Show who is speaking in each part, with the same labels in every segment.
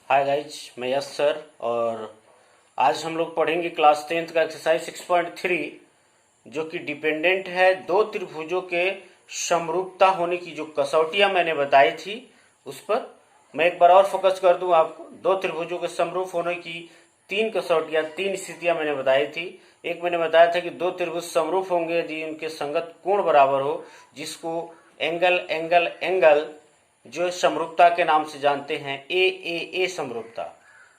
Speaker 1: Hi guys, मैं यश sir. और आज हम लोग पढ़ेंगे क्लास 10th का एक्सरसाइज 6.3 जो कि डिपेंडेंट है दो त्रिभुजों के समरूपता होने की जो कसौटियां मैंने बताई थी उस पर। मैं एक बार और फोकस कर दूं आपको। दो त्रिभुजों के समरूप होने की तीन कसौटियां, तीन स्थितियां मैंने बताई थी। एक मैंने बताया था कि दो त्रिभुज समरूप होंगे यदि उनके संगत कोण बराबर हो, जिसको एंगल एंगल एंगल जो समरूपता के नाम से जानते हैं, ए समरूपता।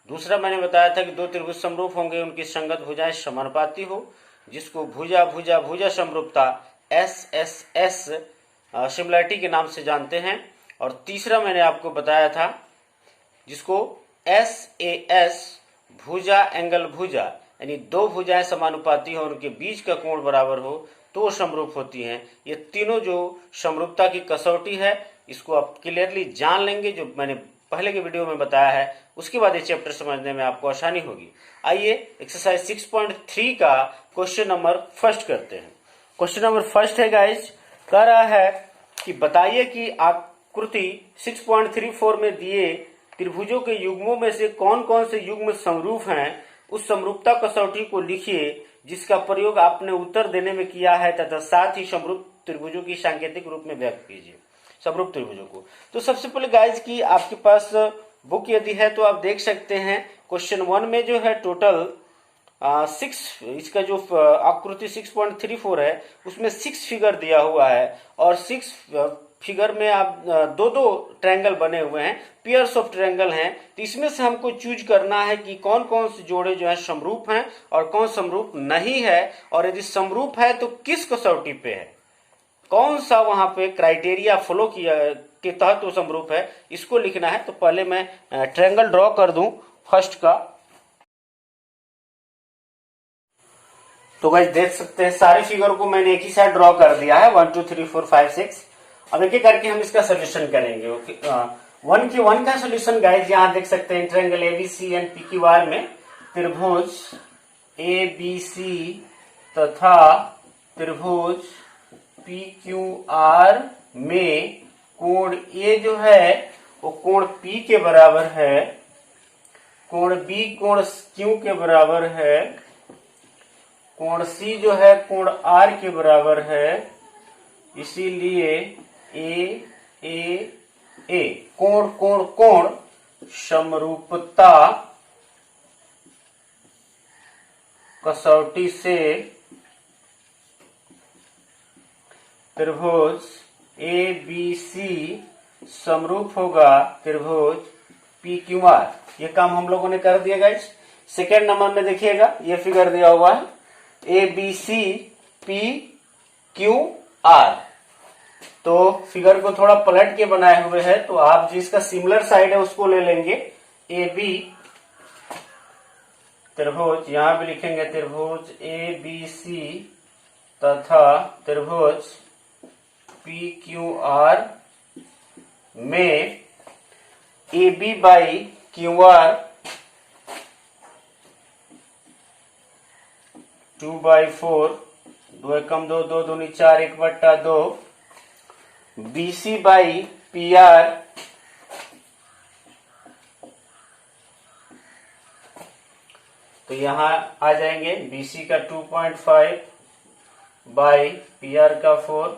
Speaker 1: दूसरा मैंने बताया था कि दो त्रिभुज समरूप होंगे उनकी संगत भुजाएं समानुपाती हो, जिसको भुजा भुजा भुजा समरूपता एस सिमिलरिटी के नाम से जानते हैं। और तीसरा मैंने आपको बताया था जिसको एस भुजा एंगल भुजा, यानी दो भुजाएं समानुपाती हो, उनके बीच का कोण बराबर हो तो समरूप होती हैं। ये तीनों जो समरूपता की कसौटी है इसको आप क्लियरली जान लेंगे, जो मैंने पहले के वीडियो में बताया है। उसके बाद ये चैप्टर समझने में आपको आसानी होगी। आइए एक्सरसाइज 6.3 का क्वेश्चन नंबर फर्स्ट करते हैं। क्वेश्चन नंबर फर्स्ट है गाइज, कह रहा है कि बताइए कि आकृति 6.34 में दिए त्रिभुजों के युग्मों में से कौन कौन से युग्म समरूप हैं। उस समरूपता कसौटी को लिखिए जिसका प्रयोग आपने उत्तर देने में किया है, तथा साथ ही समरूप त्रिभुजों की सांकेतिक रूप में व्यक्त कीजिए समरूप त्रिभुजों को। तो सबसे पहले गाइज की आपके पास बुक यदि है तो आप देख सकते हैं क्वेश्चन 1 में जो है टोटल 6, इसका जो आकृति 6.34 है उसमें 6 फिगर दिया हुआ है, और 6 फिगर में आप दो दो ट्रायंगल बने हुए हैं, पेयर्स ऑफ ट्रायंगल हैं। तो इसमें से हमको चूज करना है कि कौन कौन से जोड़े जो है समरूप हैं और कौन समरूप नहीं है, और यदि समरूप है तो किस कसौटी पे है, कौन सा वहां पे क्राइटेरिया फॉलो किया के तहत वो समरूप है, इसको लिखना है। तो पहले मैं ट्रायंगल ड्रॉ कर दूं फर्स्ट का। तो गाइस देख सकते हैं सारे फिगर को मैंने एक ही साइड ड्रॉ कर दिया है, 1 2 3 4 5 6। अब एक एक करके हम इसका सोल्यूशन करेंगे। वन का सोल्यूशन गाइस यहाँ देख सकते हैं, ट्रायंगल एबीसी एंड पीक्यूआर में त्रिभुज एबीसी तथा त्रिभुज PQR में कोण A जो है वो कोण P के बराबर है, कोण B कोण Q के बराबर है, कोण C जो है कोण R के बराबर है। इसीलिए ए कोण कोण कोण समरूपता कसौटी से त्रिभुज ABC समरूप होगा त्रिभुज PQR। ये काम हम लोगों ने कर दिया गाइस। सेकेंड नंबर में देखिएगा ये फिगर दिया हुआ है ABC PQR। तो फिगर को थोड़ा पलट के बनाए हुए हैं, तो आप जिसका सिमिलर साइड है उसको ले लेंगे। AB त्रिभुज, यहां भी लिखेंगे त्रिभुज ABC तथा त्रिभुज PQR में AB बाई QR 2/4, 2 एकम 2, 2 दूनी 4, 1/2, BC बाई PR तो यहां आ जाएंगे BC का 2.5 बाई PR का 4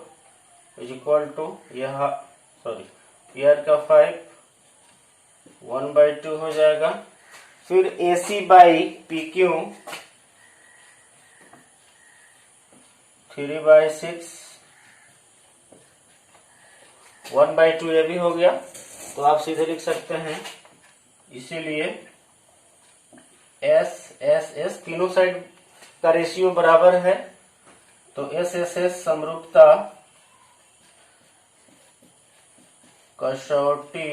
Speaker 1: इज इक्वल टू PR का 5, 1/2 हो जाएगा। फिर AC बाई PQ 3/6, 1/2 ये भी हो गया। तो आप सीधे लिख सकते हैं, इसीलिए एस तीनों साइड का रेशियो बराबर है, तो एस समरूपता कसौटी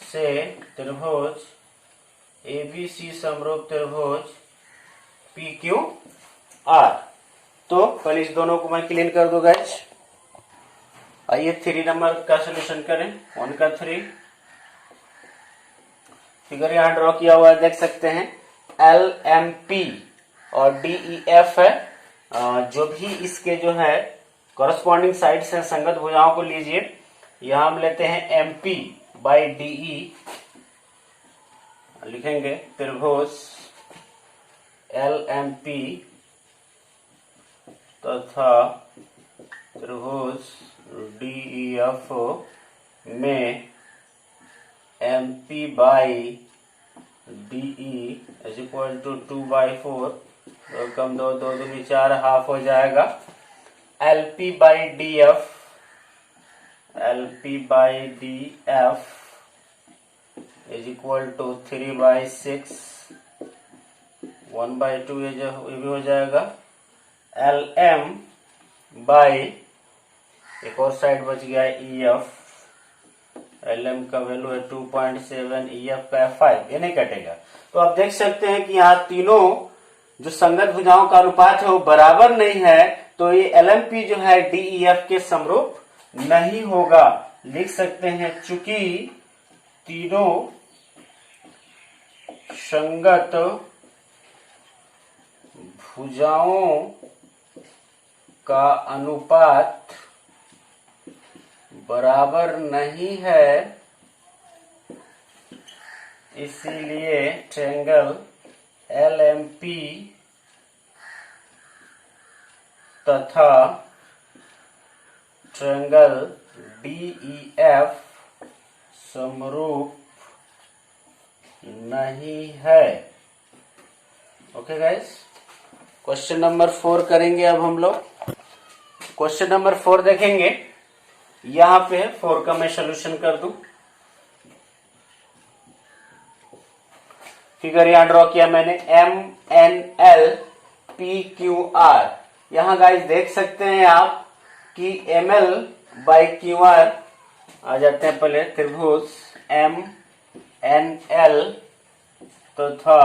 Speaker 1: से त्रिभुज एबीसी समरूप त्रिभुज PQR। तो पहले इस दोनों को मैं क्लीन कर दूं गाइस। आइए 3 नंबर का सोल्यूशन करें। 1 का 3 फिगर यहां ड्रॉ किया हुआ है, देख सकते हैं LMP और DEF है। जो भी इसके जो है कॉरस्पॉन्डिंग साइड्स हैं, संगत भुजाओं को लीजिए। यहां हम लेते हैं MP बाई DE लिखेंगे त्रिभुज LMP तथा त्रिभुज DEF में MP by DE is equal to 2/4, कम 2 2 दूनी 4, हाफ हो जाएगा। LP by DF is equal to 3/6, 1/2 ये भी हो जाएगा। LM बाई एक और साइड बच गया EF, LM का वैल्यू है 2.7, EF का है 5, ये नहीं कटेगा। तो आप देख सकते हैं कि यहाँ तीनों जो संगत भुजाओं का अनुपात है वो बराबर नहीं है, तो ये LMP जो है DEF के समरूप नहीं होगा। लिख सकते हैं चूंकि तीनों संगत भुजाओं का अनुपात बराबर नहीं है, इसीलिए ट्रायंगल LMP तथा ट्रायंगल DEF समरूप नहीं है। ओके गाइस, क्वेश्चन नंबर 4 करेंगे अब हम लोग। क्वेश्चन नंबर 4 देखेंगे, यहां पे 4 का मैं सॉल्यूशन कर दूं। फिगर यहां ड्रॉ किया मैंने, MNL PQR। यहां गाइस देख सकते हैं आप कि ML बाई QR आ जाते हैं। पहले त्रिभुज MNL तथा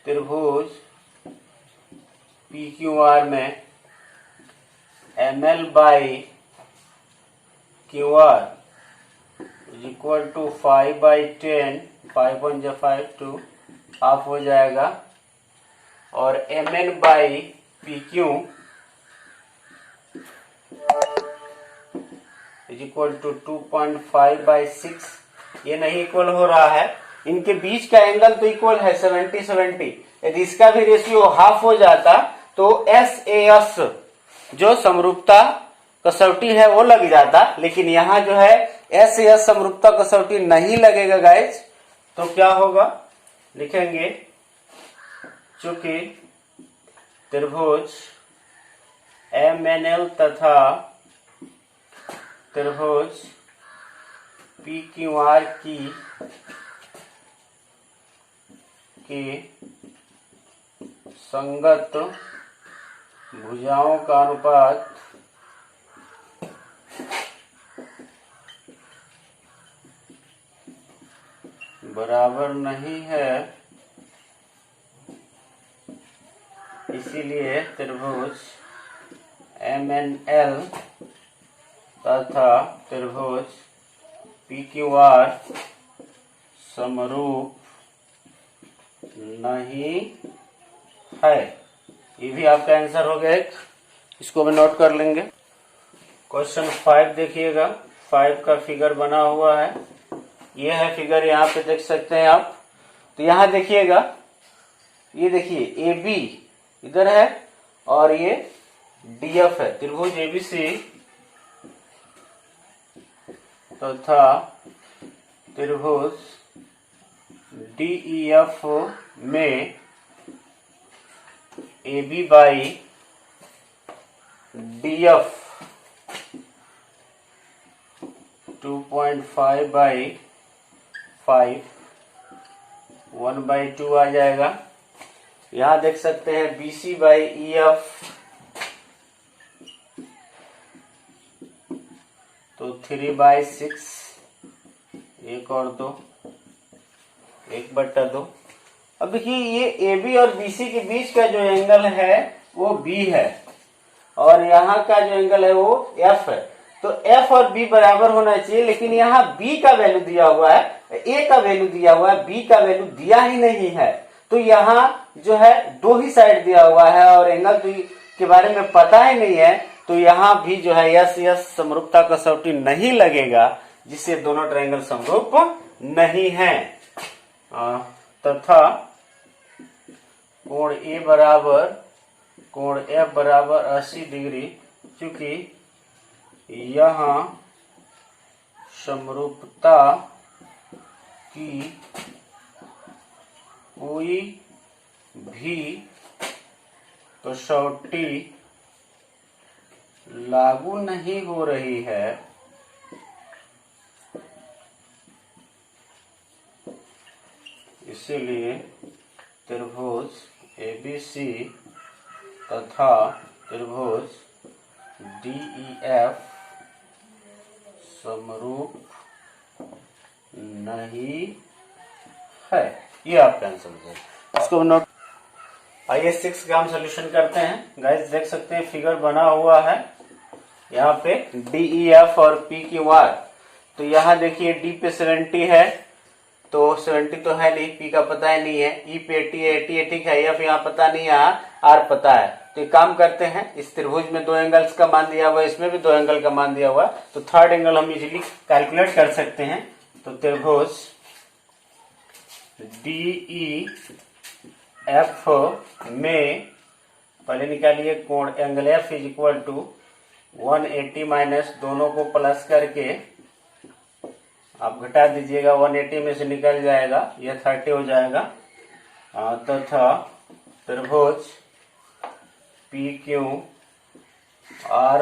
Speaker 1: त्रिभुज PQR में ML by QR is equal to 5/10, 5 1 जा 5, 2 हाफ हो जाएगा। और MN by PQ is equal to 2.5/6, ये नहीं इक्वल हो रहा है। इनके बीच का एंगल तो इक्वल है 70-70, यदि इसका भी रेशियो हाफ हो जाता तो SAS जो समरूपता कसौटी है वो लग जाता, लेकिन यहाँ जो है SAS समरूपता कसौटी नहीं लगेगा गाइज। तो क्या होगा, लिखेंगे चूंकि त्रिभुज MNL तथा त्रिभुज PQR की संगत भुजाओं का अनुपात बराबर नहीं है, इसीलिए त्रिभुज MNL तथा त्रिभुज PQR समरूप नहीं है। ये भी आपका आंसर हो गया एक, इसको भी नोट कर लेंगे। क्वेश्चन 5 देखिएगा, 5 का फिगर बना हुआ है। ये है फिगर, यहाँ पे देख सकते हैं आप। तो यहाँ देखिएगा, ये देखिए AB इधर है और ये DF है। त्रिभुज ABC तथा त्रिभुज DEF में AB बाई DF 2.5/5, 1/2 आ जाएगा। यहां देख सकते हैं BC बाई EF तो 3/6, 1 और 2, 1/2। अब देखिए ये AB और BC के बीच का जो एंगल है वो B है और यहाँ का जो एंगल है वो F है। तो F और B बराबर होना चाहिए, लेकिन यहाँ B का वैल्यू दिया हुआ है, A का वैल्यू दिया हुआ है, B का वैल्यू दिया ही नहीं है। तो यहाँ जो है 2 ही साइड दिया हुआ है और एंगल के बारे में पता ही नहीं है, तो यहाँ भी जो है यस समरूपता कसौटी नहीं लगेगा, जिससे दोनों ट्रायंगल समरूप नहीं है। तथा कोण ए बराबर कोण एफ बराबर 80 डिग्री, क्योंकि यहाँ समरूपता की कोई भी कसौटी लागू नहीं हो रही है, इसीलिए त्रिभुज ABC तथा त्रिभुज DEF समरूप नहीं है। ये आपका आंसर है। इसको नोट। आइए 6 का हम सोल्यूशन करते हैं। गाइस देख सकते हैं फिगर बना हुआ है यहाँ पे DEF और PQR। तो यहाँ देखिए D पे 70 है, तो 70 तो है नहीं, P का पता ही नहीं है, E पे 80 है, 80 है ठीक है, F यहाँ पता नहीं है, R पता है। तो एक काम करते हैं, इस त्रिभुज में 2 एंगल्स का मान दिया हुआ है, इसमें भी 2 एंगल का मान दिया हुआ है, तो थर्ड एंगल हम इजीली कैलकुलेट कर सकते हैं। तो त्रिभुज DEF में पहले निकालिए कोण angle F is equal to 180 minus दोनों को प्लस करके आप घटा दीजिएगा, 180 में से निकल जाएगा, यह 30 हो जाएगा। तथा त्रिभुज PQR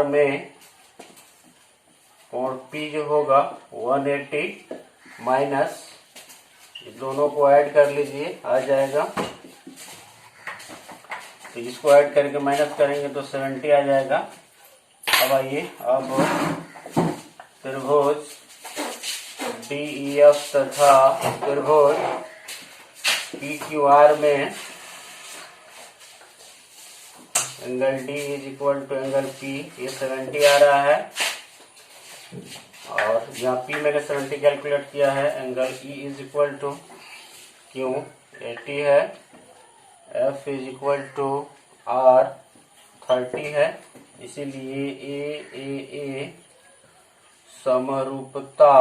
Speaker 1: में कोण P जो होगा 180 माइनस दोनों को ऐड कर लीजिए, आ जाएगा। तो इसको ऐड करके माइनस करेंगे तो 70 आ जाएगा। अब आइए, अब त्रिभुज DEF तथा त्रिभुज PQR में angle D is equal to angle P, ये 70 आ रहा है, और यहाँ P मैंने 70 कैलकुलेट किया है। Angle E is equal to Q 80 है, F is equal to R 30 है, इसीलिए A समरूपता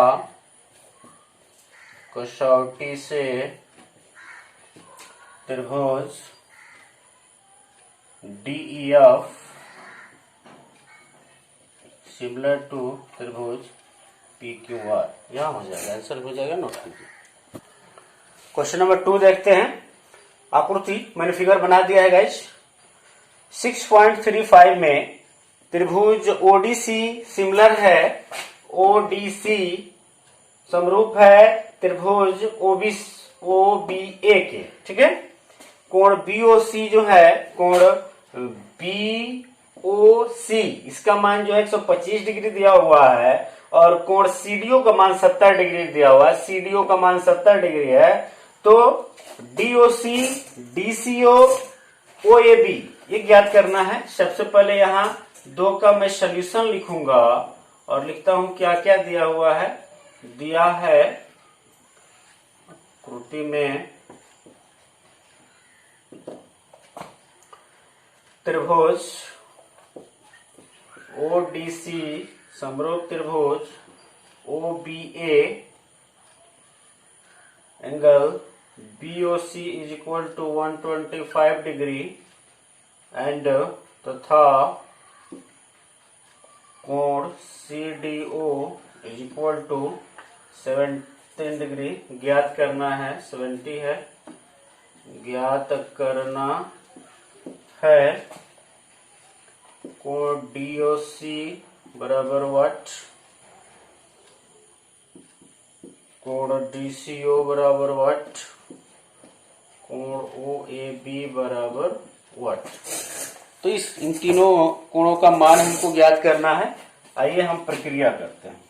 Speaker 1: कसौटी से त्रिभुज DEF सिमिलर टू त्रिभुज PQR, यहाँ हो जाएगा, आंसर हो जाएगा, नोट कीजिए। क्वेश्चन नंबर 2 देखते हैं। आकृति मैंने फिगर बना दिया है गाइस। 6.35 में त्रिभुज ODC सिमिलर है, ODC समरूप है त्रिभुज OBA के, ठीक है। कोण BOC जो है, कोण BOC इसका मान जो है 125 डिग्री दिया हुआ है, और कोण CDO का मान 70 डिग्री दिया हुआ है, CDO का मान 70 डिग्री है। तो DOC, DCO, OAB ये ज्ञात करना है। सबसे पहले यहाँ 2 का मैं सॉल्यूशन लिखूंगा और लिखता हूं क्या क्या दिया हुआ है। दिया है आकृति में त्रिभुज ODC समरूप त्रिभुज OBA angle BOC is equal to 125 degree and तथा कोण CDO is equal to 17 degree ज्ञात करना है। 70 है, ज्ञात करना है। कोण DOC बराबर व्हाट, कोण DCO बराबर व्हाट, कोण OAB बराबर व्हाट। तो इन तीनों कोणों का मान हमको ज्ञात करना है। आइए हम प्रक्रिया करते हैं।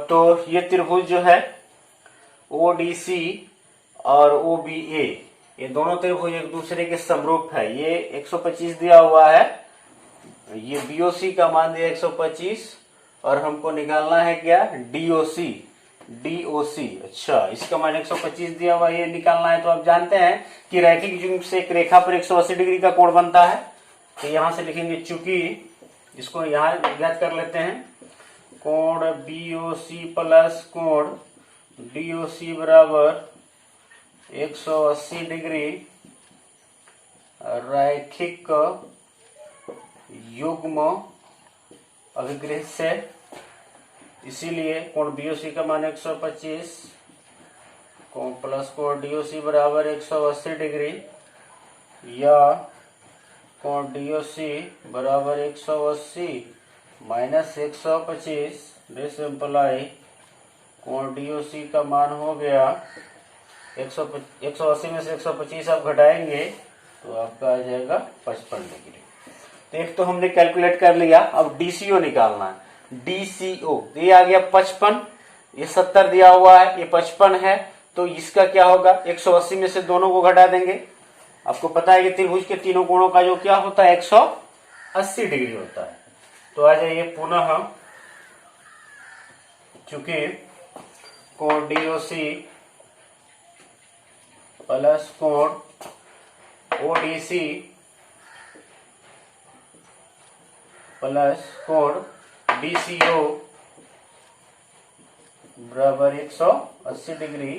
Speaker 1: तो ये त्रिभुज जो है ODC और OBA ये दोनों त्रिभुज एक दूसरे के समरूप है। ये 125 दिया हुआ है, ये BOC का मान दिया 125, और हमको निकालना है क्या, DOC। अच्छा, इसका मान 125 दिया हुआ है, ये निकालना है। तो आप जानते हैं कि रैखिक युग्म से एक रेखा पर 180 डिग्री का कोण बनता है। तो यहां से लिखेंगे, चूंकि इसको यहां ज्ञात कर लेते हैं, कोण BOC प्लस कोण DOC बराबर 180 डिग्री रैखिक युग्म अभिग्रह से। इसीलिए कोण BOC का मान 125 कोण प्लस कोण DOC बराबर 180 डिग्री, या कोण DOC बराबर 180 माइनस 125, दिस इम्प्लाई कोण DOC का मान हो गया 180 में से 125 आप घटाएंगे तो आपका आ जाएगा 55 डिग्री। तो एक तो हमने कैलकुलेट कर लिया, अब DCO निकालना है। DCO ये आ गया 55, ये 70 दिया हुआ है, ये 55 है, तो इसका क्या होगा 180 में से दोनों को घटा देंगे। आपको पता है कि त्रिभुज के तीनों कोणों का जो क्या होता है 180 डिग्री होता है। तो आ जाइए पुनः, चूंकि कोण DOC प्लस कोण ODC प्लस कोण DCO बराबर 180 डिग्री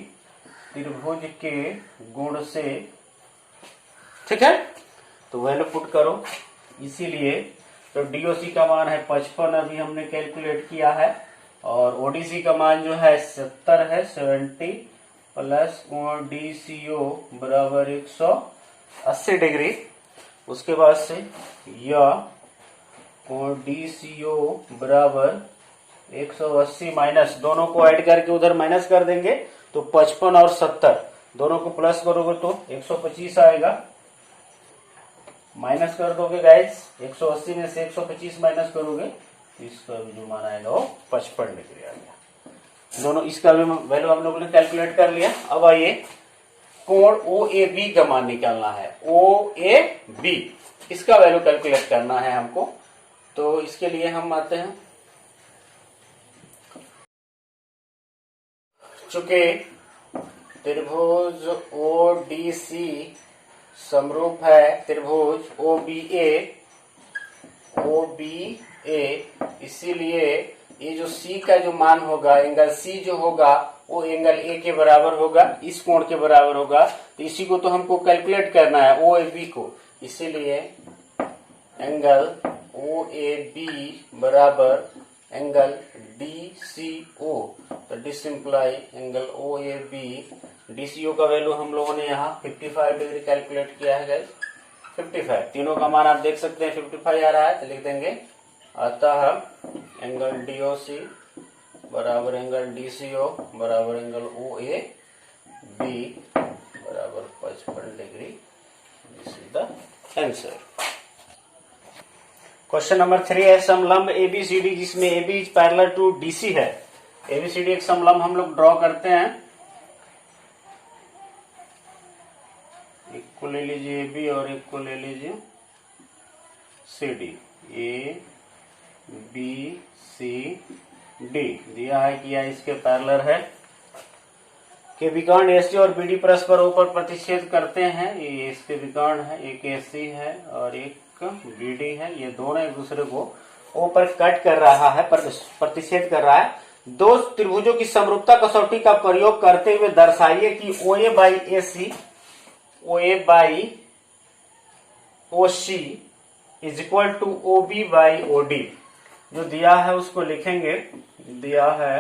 Speaker 1: त्रिभुज के गुण से, ठीक है। तो वैल्यू पुट करो, इसीलिए तो DOC का मान है 55 अभी हमने कैलकुलेट किया है, और ODC का मान जो है 70 है, 70 प्लस कोण DCO बराबर 180 डिग्री। उसके बाद से यह कोण DCO बराबर 180 माइनस, दोनों को ऐड करके उधर माइनस कर देंगे तो 55 और 70 दोनों को प्लस करोगे तो 125 आएगा, माइनस कर दोगे गाइस 180 में से 125 माइनस करोगे तो इसका भी जो मान आएगा वो 55 डिग्री आ गया। दोनों इसका भी वैल्यू हम लोगों ने कैलकुलेट कर लिया। अब आइए कोण OAB का मान निकालना है। OAB इसका वैल्यू कैलकुलेट करना है हमको, तो इसके लिए हम आते हैं, चूंकि त्रिभुज ODC समरूप है त्रिभुज OBA, इसीलिए ये जो C का जो मान होगा, एंगल C जो होगा वो एंगल A के बराबर होगा, इस कोण के बराबर होगा। तो इसी को तो हमको कैलकुलेट करना है OAB को, इसीलिए एंगल OAB बराबर एंगल DCO, तो this imply angle OAB, DCO का वैल्यू हम लोगों ने यहाँ 55 डिग्री कैलकुलेट किया है गाइस। 55 तीनों का मान आप देख सकते हैं 55 आ रहा है, तो लिख देंगे अतः एंगल DOC बराबर एंगल DCO बराबर एंगल OAB बराबर 55 degree. This is the answer. Question number 3 है समलंब ABCD जिसमें AB is parallel to DC है। ABCD एक समलंब हम लोग ड्रॉ करते हैं, एक को ले लीजिए AB और एक को ले लीजिए CD। ABCD दिया है कि यह इसके पैरेलल है, के विकर्ण AC और BD परस्पर ऊपर प्रतिच्छेद करते हैं। ये इसके विकर्ण है, एक AC है और एक BD है, ये दोनों एक दूसरे को ऊपर कट कर रहा है, प्रतिच्छेद कर रहा है। दो त्रिभुजों की समरूपता कसौटी का प्रयोग करते हुए दर्शाइए कि OA by AC OA by OC is equal to OB by OD। जो दिया है उसको लिखेंगे, दिया है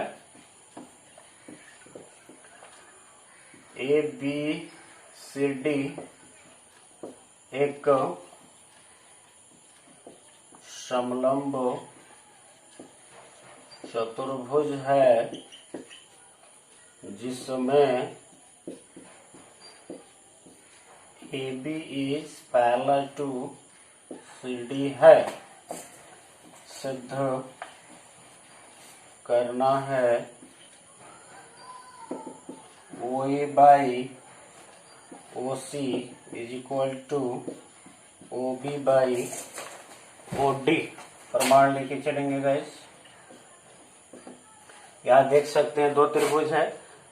Speaker 1: ABCD एक समलंब चतुर्भुज है जिसमें AB is parallel to CD है। सिद्ध करना है OA by OC is equal to OB by OD। प्रमाण लेके चलेंगे गाइस। यहाँ देख सकते हैं दो त्रिभुज है,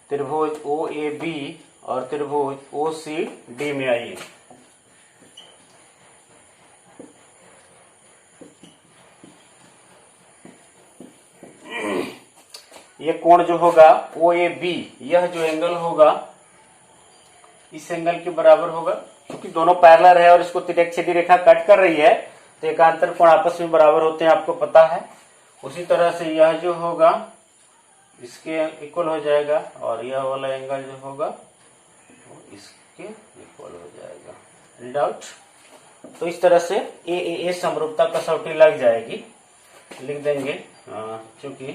Speaker 1: त्रिभुज OAB और त्रिभुज OCD में आइए। ये कोण जो होगा ओ ए बी, यह जो एंगल होगा इस एंगल के बराबर होगा, क्योंकि दोनों पैरेलल है और इसको तिरछी रेखा कट कर रही है तो एकांतर कोण आपस में बराबर होते हैं, आपको पता है। उसी तरह से यह जो होगा इसके इक्वल हो जाएगा और यह वाला एंगल जो होगा वो इसके इक्वल हो जाएगा। Any doubt? तो इस तरह से ए समरूपता कसौटी लग जाएगी। लिख देंगे चूंकि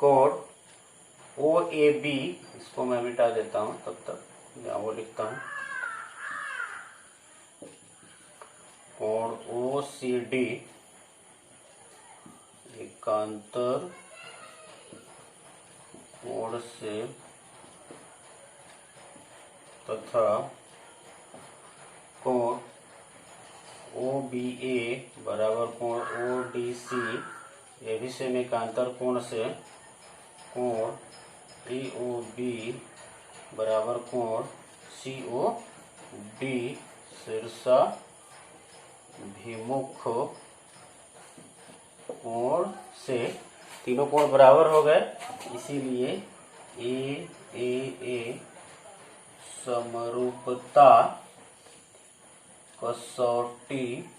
Speaker 1: कोण ओ ए बी, इसको मैं मिटा देता हूं, तब तक या वो लिखता हूं, कोण ओ सी डी एकांतर कोण से तथा कोण ओ बी ए बराबर कोण ओ डी सी, ये भी सेम एकांतर कोण से कोण ई ओ बी बराबर कोण सी ओ डी शीर्षा भिमुख कोण से, तीनों कोण बराबर हो गए, इसीलिए ए समरूपता कसौटी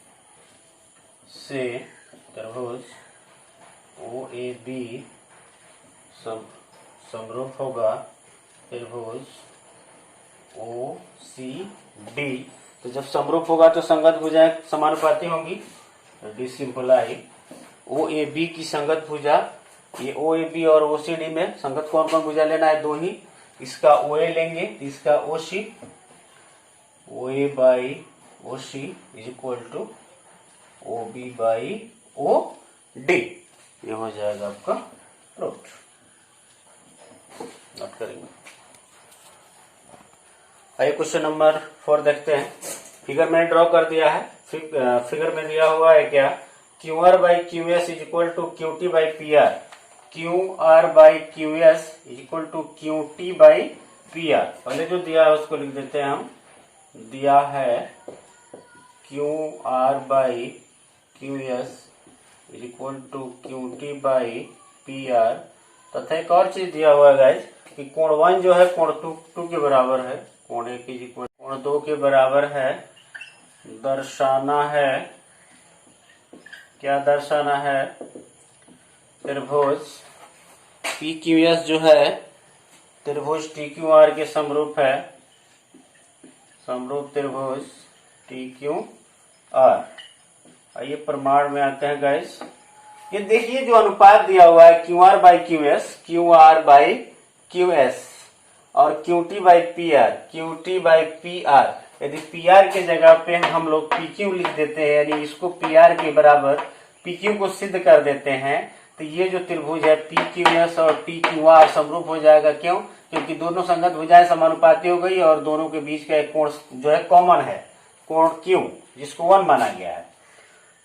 Speaker 1: से त्रिभुज ओ ए बी समरूप होगा त्रिभुज ओ सी डी। तो जब समरूप होगा तो संगत भुजाएं समानुपाती होंगी, डी सिंपलाई ओ ए बी की संगत भुजा, ये ओ ए बी और ओ सी डी में संगत कौन कौन भुजा लेना है? दो ही, इसका ओ ए लेंगे, इसका O C, O A by O C is equal to O B by O D, ये हो जाएगा आपका रूट। नोट करेंगे। आइए क्वेश्चन नंबर 4 देखते हैं। फिगर मैंने ड्रॉ कर दिया है। फिगर में दिया हुआ है क्या? Q R by Q S is equal to Q T by P R. Q R by Q S is equal to Q T by P R. पहले जो दिया है उसको लिख देते हैं हम। दिया है Q R by Q S is equal to Q T by P R, तथा एक और चीज दिया हुआ है गाइज कि कोण 1 जो है कोण 2 के बराबर है, कोण 1 इज इक्वल कोण 2 के बराबर है। दर्शाना है, क्या दर्शाना है? त्रिभुज पी क्यू एस जो है त्रिभुज टी क्यू आर के समरूप है, समरूप त्रिभुज टी क्यू आर। आइए प्रमाण में आते हैं गाइस। ये देखिए जो अनुपात दिया हुआ है Q R by Q R by Q S और Q T by P R, Q T by P R. यदि पी आर के जगह पे हम लोग पी क्यू लिख देते हैं, यानी इसको पी आर के बराबर पी क्यू को सिद्ध कर देते हैं, तो ये जो त्रिभुज है पी क्यू एस और टी क्यू आर समरूप हो जाएगा। क्यों? क्योंकि दोनों संगत भुजाएं समानुपाती हो गई और दोनों के बीच का एक कोण जो है कॉमन है, कोण क्यू, जिसको 1 माना गया है।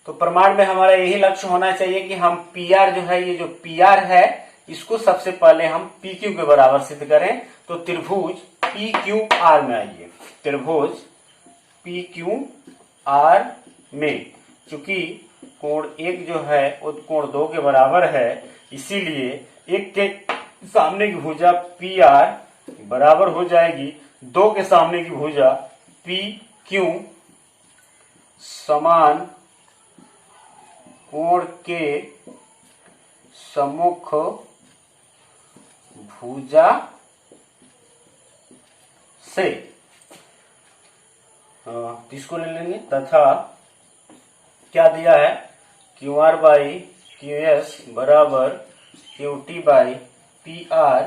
Speaker 1: तो प्रमाण में हमारा यही लक्ष्य होना चाहिए कि हम पी आर जो है, ये जो पी आर है, इसको सबसे पहले हम पी क्यू के बराबर सिद्ध करें। तो त्रिभुज पी क्यू आर में आइए, त्रिभुज पी क्यू आर में चूंकि कोण 1 जो है वो कोण 2 के बराबर है, इसीलिए 1 के सामने की भुजा पी आर बराबर हो जाएगी 2 के सामने की भुजा पी क्यू समान कोण के सम्मुख भुजा से, इसको ले लेंगे। तथा क्या दिया है? Q R by Q S बराबर Q T by P R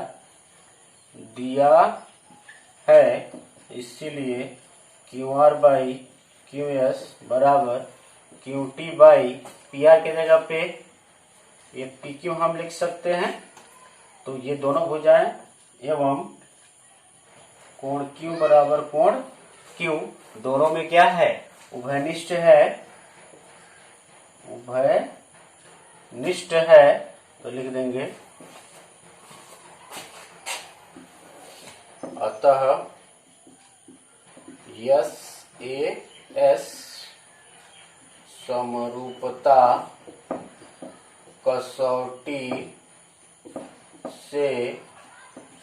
Speaker 1: दिया है, इसीलिए Q R by Q S बराबर Q T by P R के जगह पे ये पी क्यू हम लिख सकते हैं। तो ये दोनों भुजाएं एवं कोण क्यू बराबर कोण क्यू, दोनों में क्या है? उभयनिष्ठ है, उभयनिष्ठ है। तो लिख देंगे अतः यस ए एस समरूपता कसौटी से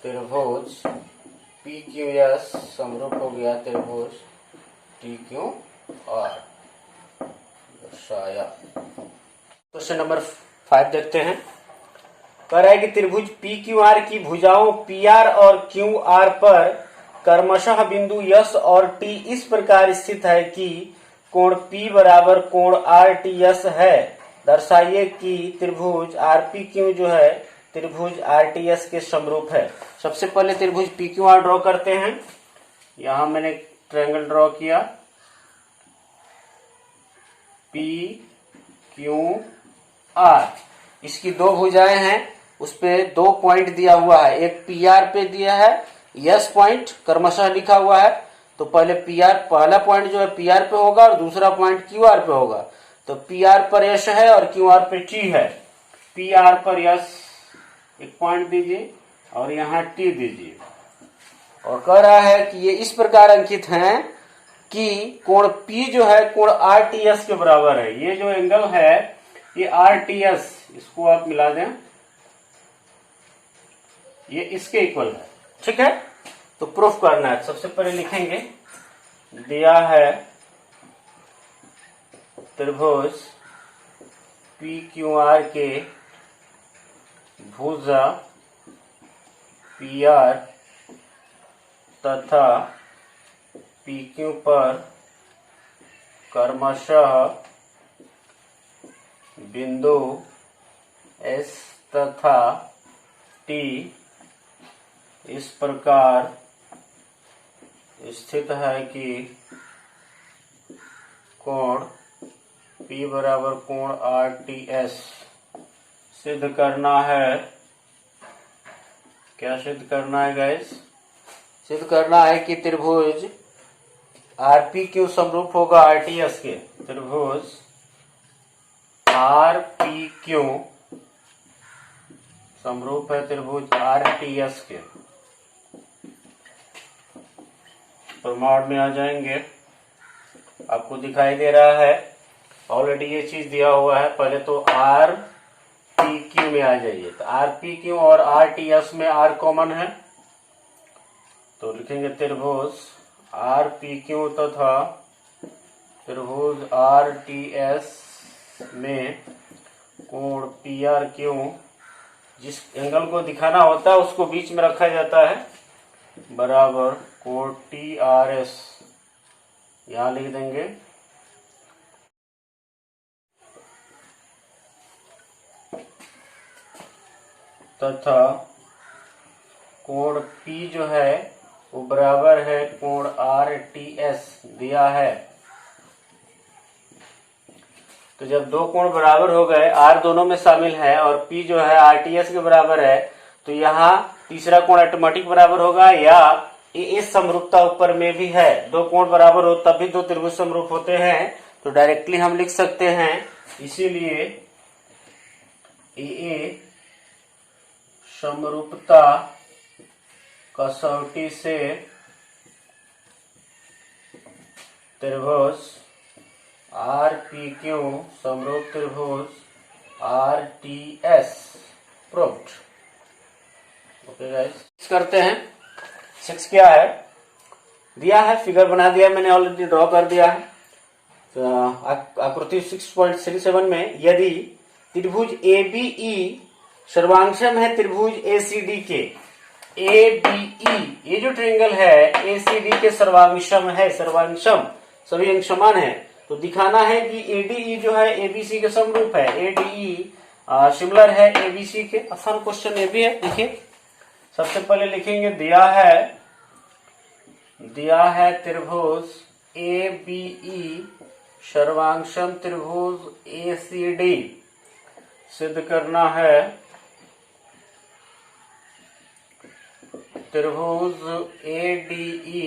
Speaker 1: त्रिभुज PQS समरूप हो गया त्रिभुज TQR दर्शाया। क्वेश्चन नंबर 5 देखते हैं। कह रहा है कि त्रिभुज PQR की भुजाओं PR और QR पर क्रमशः बिंदु S और T इस प्रकार स्थित है कि कोण P बराबर कोण RTS है। दर्शाइए कि त्रिभुज RPQ जो है त्रिभुज RTS के समरूप है। सबसे पहले त्रिभुज PQR ड्रॉ करते हैं। यहां मैंने ट्रायंगल ड्रॉ किया PQR। इसकी दो भुजाएं हैं, उस पे 2 पॉइंट दिया हुआ है, एक PR पे दिया है, S पॉइंट क्रमशः लिखा हुआ है। तो पहले पहला पॉइंट जो है PR पे होगा और दूसरा पॉइंट QR पे होगा। तो PR पर S है और QR पे T है। PR पर S एक पॉइंट दीजिए और यहाँ T दीजिए। और कह रहा है कि ये इस प्रकार अंकित हैं कि कोण P जो है कोण RTS के बराबर है। ये जो एंगल है ये RTS, इसको आप मिला दें, ये इसके इक्वल है। ठीक है, तो प्रूफ करना है। सबसे पहले लिखेंगे, दिया है त्रिभुज PQR के भुजा PR तथा PQ पर क्रमशः बिंदु S तथा T इस प्रकार स्थित है कि कोण P बराबर कोण RTS सिद्ध करना है। क्या सिद्ध करना है गाइस? सिद्ध करना है कि त्रिभुज RPQ समरूप होगा RTS के। त्रिभुज RPQ समरूप है त्रिभुज RTS के। प्रमाण में आ जाएंगे, आपको दिखाई दे रहा है ऑलरेडी ये चीज दिया हुआ है। पहले तो RPQ में आ जाइए, तो RPQ और RTS में R कॉमन है, तो लिखेंगे त्रिभुज RPQ तथा त्रिभुज RTS में कोण PRQ, जिस एंगल को दिखाना होता है उसको बीच में रखा जाता है, बराबर कोण TRS यहां लिख देंगे। तथा कोण P जो है वो बराबर है कोण RTS दिया है। तो जब दो कोण बराबर हो गए, R दोनों में शामिल है और P जो है RTS के बराबर है, तो यहाँ तीसरा कोण ऑटोमेटिक बराबर होगा, या इस समरूपता ऊपर में भी है। दो कोण बराबर हो तब भी दो त्रिभुज समरूप होते हैं, तो डायरेक्टली हम लिख सकते हैं। इसीलिए AA समरूपता कसौटी से त्रिभुज RPQ समरूप त्रिभुज RTS प्रूव्ड। ओके गाइस, करते हैं। 6 क्या है दिया है, फिगर बना दिया मैंने, ऑलरेडी ड्रॉ कर दिया है। तो आकृति 6.37 में यदि त्रिभुज ABE सर्वांशम है त्रिभुज ACD के, ABE ये जो ट्रायंगल है ACD के सर्वांशम है, सर्वांशम सभी अंक समान है, तो दिखाना है कि ADE जो है ABC के समरूप है। ADE सिमिलर है ABC के। आसान क्वेश्चन ये भी है। देखिए, सबसे पहले लिखेंगे, दिया है त्रिभुज ABE सर्वांशम त्रिभुज ACD सिद्ध करना है त्रिभुज ADE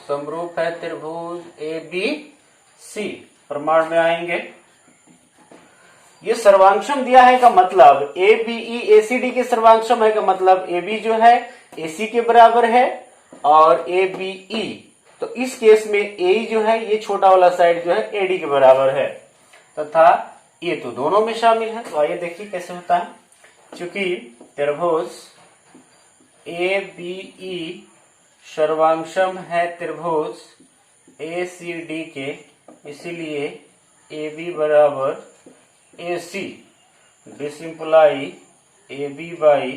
Speaker 1: समरूप है त्रिभुज ABC। प्रमाण में आएंगे, ये सर्वांशम दिया है का मतलब ABE ACD के सर्वांशम है का मतलब AB जो है AC के बराबर है और ABE, तो इस केस में AE जो है ये छोटा वाला साइड जो है AD के बराबर है, तथा ये तो दोनों में शामिल है। तो आइए देखिए कैसे होता है। चूंकि त्रिभुज ए बी ई सर्वांशम है त्रिभुज ए सी डी के, इसीलिए ए बी बराबर ए सी, डिसिम्प्लाई ए बी बाई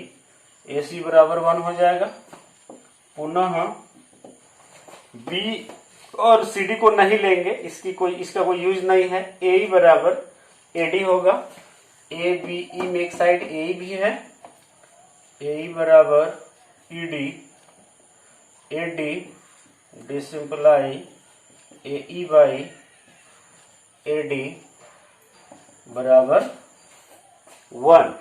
Speaker 1: ए सी बराबर 1 हो जाएगा। पुनः बी और सी डी को नहीं लेंगे, इसका कोई यूज नहीं है। ए ई बराबर ए डी होगा। ए बी ई में एक साइड ए ई भी है, ए ई बराबर E D, A D this implies A E by A D बराबर 1।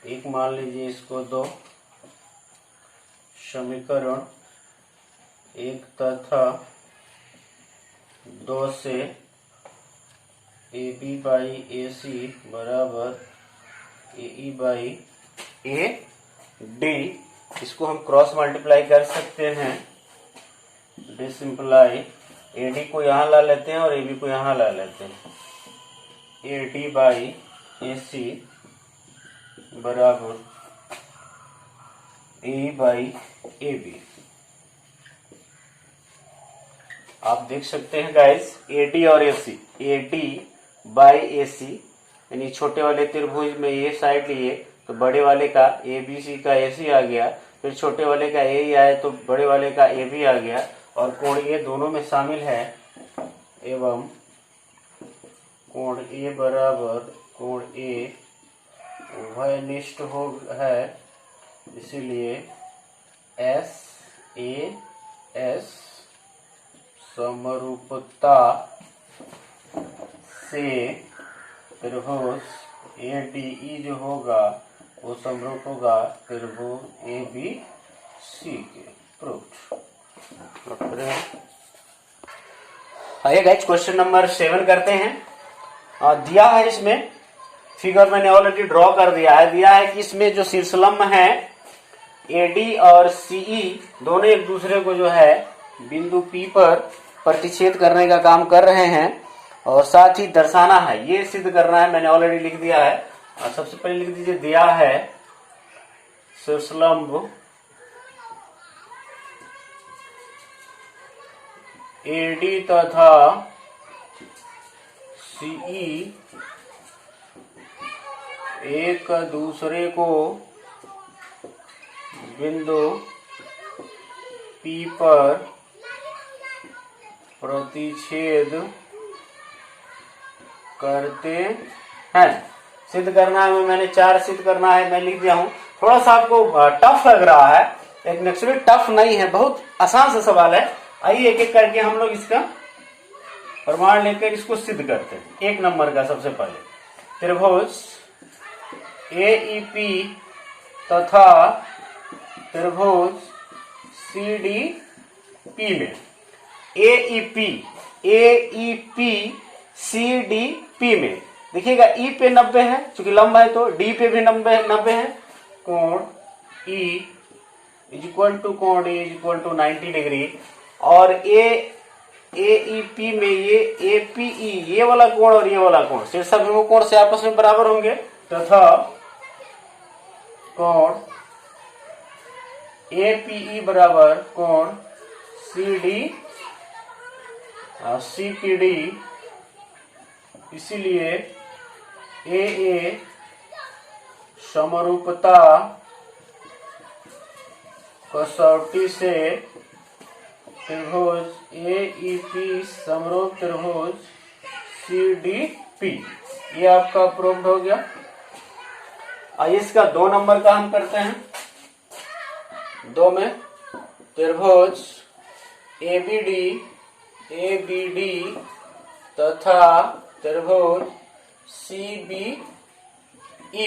Speaker 1: एक मान लीजिए इसको दो समीकरण 1 तथा 2 से ए बी बाई ए सी बराबर ए ई बाई ए डी, इसको हम क्रॉस मल्टीप्लाई कर सकते हैं। डिसिम्प्लाई ए डी को यहाँ ला लेते हैं और ए बी को यहाँ ला लेते हैं। ए डी बाई ए सी बराबर ए बाई ए बी। आप देख सकते हैं गाइस, ए डी और ए सी, ए डी बाई ए सी, यानी छोटे वाले त्रिभुज में ये साइड लिए तो बड़े वाले का ए बी सी का ए सी आ गया, फिर छोटे वाले का ए ही आए तो बड़े वाले का ए बी आ गया, और कोण ए दोनों में शामिल है, एवं कोण ए बराबर कोण ए उभयनिष्ठ हो है, इसीलिए एस ए एस समरूपता से त्रिभुज ए डी ई जो होगा वो समरूप होगा त्रिभुज ए बी सी के। प्रूव्ड। आइए गाइस क्वेश्चन नंबर 7 करते हैं। दिया है इसमें फिगर मैंने ऑलरेडी ड्रॉ कर दिया है। दिया है कि इसमें जो शीर्षलंब है एडी और सीई दोनों एक दूसरे को जो है बिंदु पी पर प्रतिच्छेद करने का काम कर रहे हैं, और साथ ही दर्शाना है, ये सिद्ध करना है। मैंने ऑलरेडी लिख दिया है। और सबसे पहले लिख दीजिए, दिया है शीर्षलंब एडी तथा सीई एक दूसरे को बिंदु पी पर प्रतिच्छेद करते हैं। सिद्ध करना है, मैंने 4 सिद्ध करना है, मैं लिख दिया हूं। थोड़ा सा आपको टफ लग रहा है, लेकिन एक्चुअली टफ नहीं है, बहुत आसान सा सवाल है। आइए एक एक करके हम लोग इसका प्रमाण लेकर इसको सिद्ध करते हैं। 1 नंबर का सबसे पहले, त्रिभुज AEP तथा त्रिभुज CDP में AEP CDP में देखिएगा, E पे 90 है, चूंकि लंब है तो D पे भी 90 है। कोण E इक्वल टू कोण D इक्वल टू 90 डिग्री, और AEP में ये APE, ये वाला कोण और ये वाला कोण शीर्षाभिमुख कोण से आपस में बराबर होंगे, तथा कोण APE बराबर कोण CPD, इसीलिए AA समरूपता कसौटी से त्रिभुज AEP समरूप त्रिभुज CDP, ये आपका प्रूव्ड हो गया। आइए इसका 2 नंबर का हम करते हैं। 2 में त्रिभुज ABD तथा त्रिभुज CBE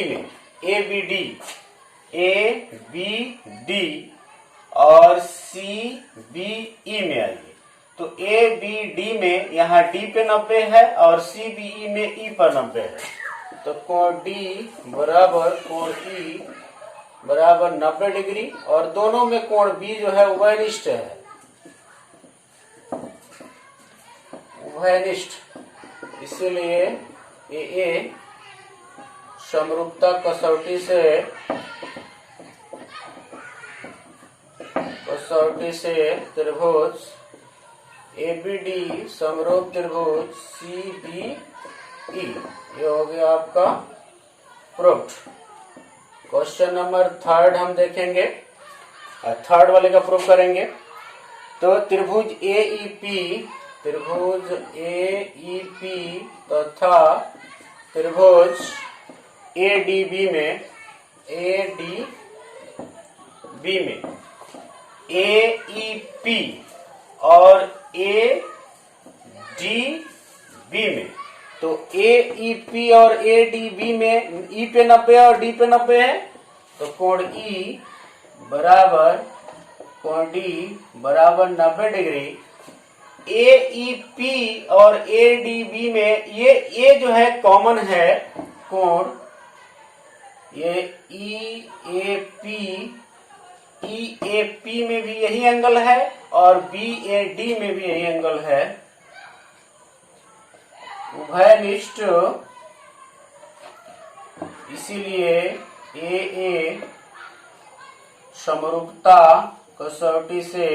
Speaker 1: में ABD और CBE में आइए तो ABD में यहाँ D पे 90 है और CBE में E पर 90 है, तो कोण D बराबर कोण E बराबर 90 डिग्री, और दोनों में कोण B जो है उभयनिष्ठ है, उभयनिष्ठ, इसलिए AA समरूपता कसौटी से त्रिभुज ABD समरूप त्रिभुज CBE, ये हो गया आपका प्रूफ्ड। क्वेश्चन नंबर 3 हम देखेंगे, थर्ड वाले का प्रूफ करेंगे। तो त्रिभुज AEP तथा त्रिभुज ADB में AEP और ADB में, तो AEP और ADB में E पे 90 और D पे 90 है, तो कोण E बराबर कोण D बराबर 90 डिग्री। AEP और ADB में ये जो है कॉमन है कोण, ये EAP में भी यही एंगल है और BAD में भी यही एंगल है। उभयनिष्ठ, इसीलिए AA समरूपता कसौटी से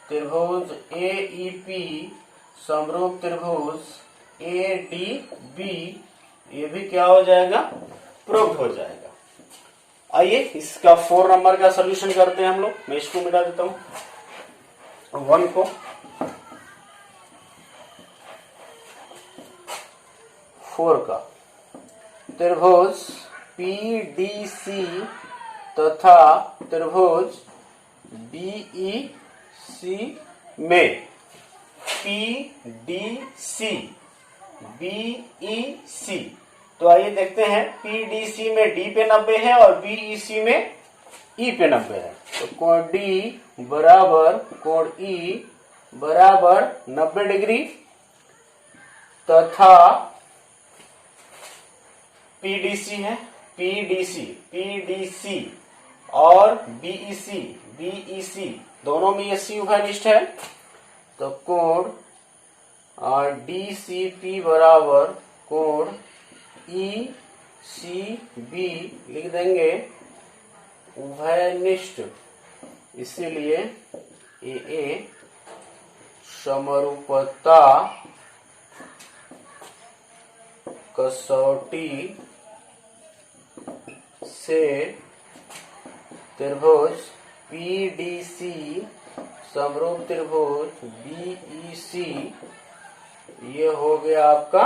Speaker 1: त्रिभुज AEP समरूप त्रिभुज ADB, ये भी क्या हो जाएगा, प्रूव्ड हो जाएगा। आइए इसका 4 नंबर का सॉल्यूशन करते हैं हम लोग। मैं इसको मिटा देता हूं 1 को। 4 का त्रिभुज PDC तथा त्रिभुज BEC में PDC BEC, तो आइए देखते हैं। PDC में D पे 90 है और BEC में E पे 90 है, तो कोण D बराबर कोण E बराबर 90 डिग्री तथा PDC है, PDC और BEC दोनों में ये C उभयनिष्ठ है, तो कोण DCP बराबर कोण ECB लिख देंगे उभयनिष्ठ, इसीलिए AA समरूपता कसौटी से त्रिभुज PDC समरूप त्रिभुज BEC, ये हो गया आपका